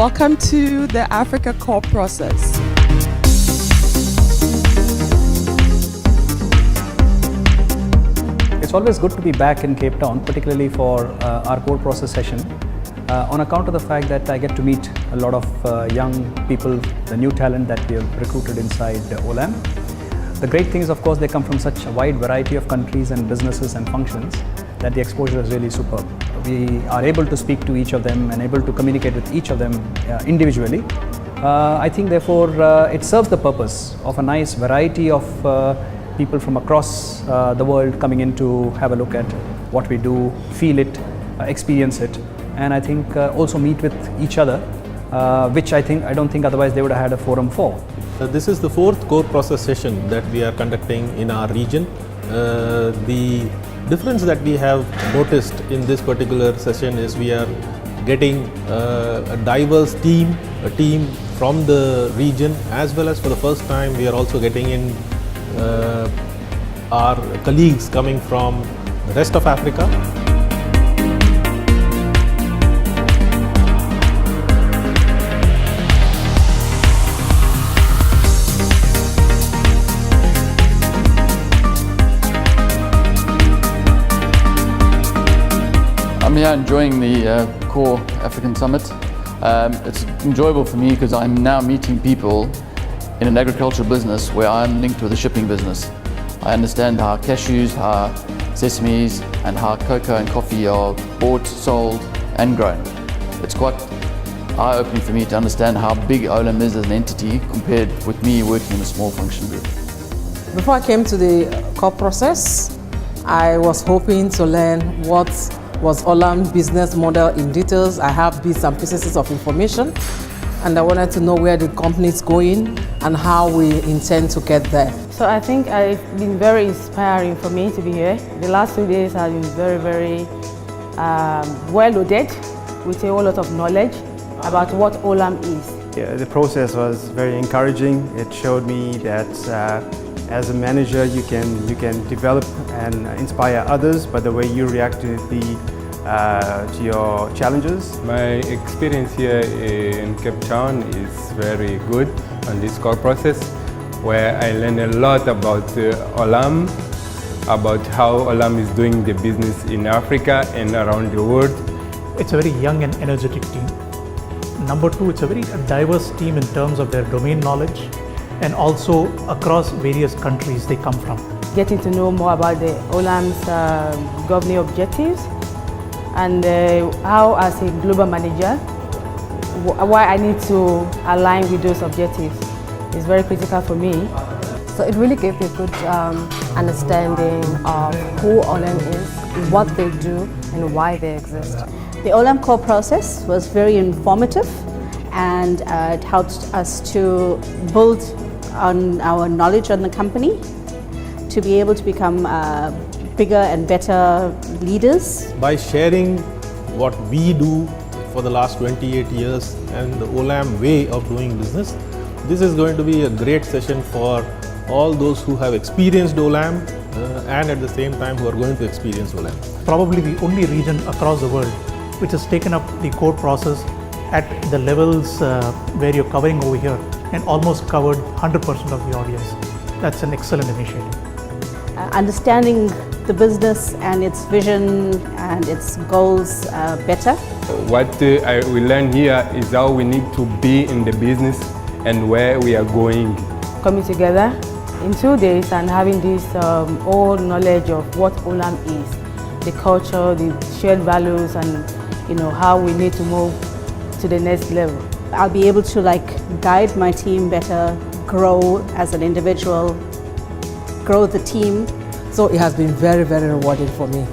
Welcome to the Africa Core Process. It's always good to be back in Cape Town, particularly for our core process session, on account of the fact that I get to meet a lot of young people, the new talent that we have recruited inside OLAM. The great things, of course, they come from such a wide variety of countries and businesses and functions that the exposure is really superb. We are able to speak to each of them and able to communicate with each of them individually. I think, therefore, it serves the purpose of a nice variety of people from across the world coming in to have a look at what we do, feel it, experience it, and I think also meet with each other, which I don't think otherwise they would have had a forum for. This is the fourth core process session that we are conducting in our region. The difference that we have noticed in this particular session is we are getting a diverse team, a team from the region, as well as for the first time we are also getting in our colleagues coming from the rest of Africa. I'm here enjoying the Core African Summit. It's enjoyable for me because I'm now meeting people in an agricultural business where I'm linked with a shipping business. I understand how cashews, how sesames and how cocoa and coffee are bought, sold and grown. It's quite eye-opening for me to understand how big OLAM is as an entity compared with me working in a small function group. Before I came to the core process, I was hoping to learn what was OLAM's business model in details. I have bits and pieces of information, and I wanted to know where the company is going and how we intend to get there. So I think it's been very inspiring for me to be here. The last 2 days have been very well loaded with a whole lot of knowledge about what OLAM is. Yeah, the process was very encouraging. It showed me that as a manager you can develop and inspire others by the way you react to your challenges. My experience here in Cape Town is very good on this core process, where I learned a lot about OLAM, about how OLAM is doing the business in Africa and around the world. It's a very young and energetic team. Number two, it's a very diverse team in terms of their domain knowledge and also across various countries they come from. Getting to know more about the OLAM's governing objectives and how, as a global manager, why I need to align with those objectives is very critical for me. So it really gave me a good understanding of who OLAM is, what they do, and why they exist. The OLAM core process was very informative, and it helped us to build on our knowledge on the company, to be able to become bigger and better leaders. By sharing what we do for the last 28 years and the OLAM way of doing business, this is going to be a great session for all those who have experienced OLAM and at the same time who are going to experience OLAM. Probably the only region across the world which has taken up the core process at the levels where you're covering over here and almost covered 100% of the audience. That's an excellent initiative. Understanding the business and its vision and its goals better. What we learn here is how we need to be in the business and where we are going. Coming together in 2 days and having this all knowledge of what OLAM is, the culture, the shared values, and how we need to move to the next level. I'll be able to guide my team better, grow as an individual, grow the team. So it has been very rewarding for me.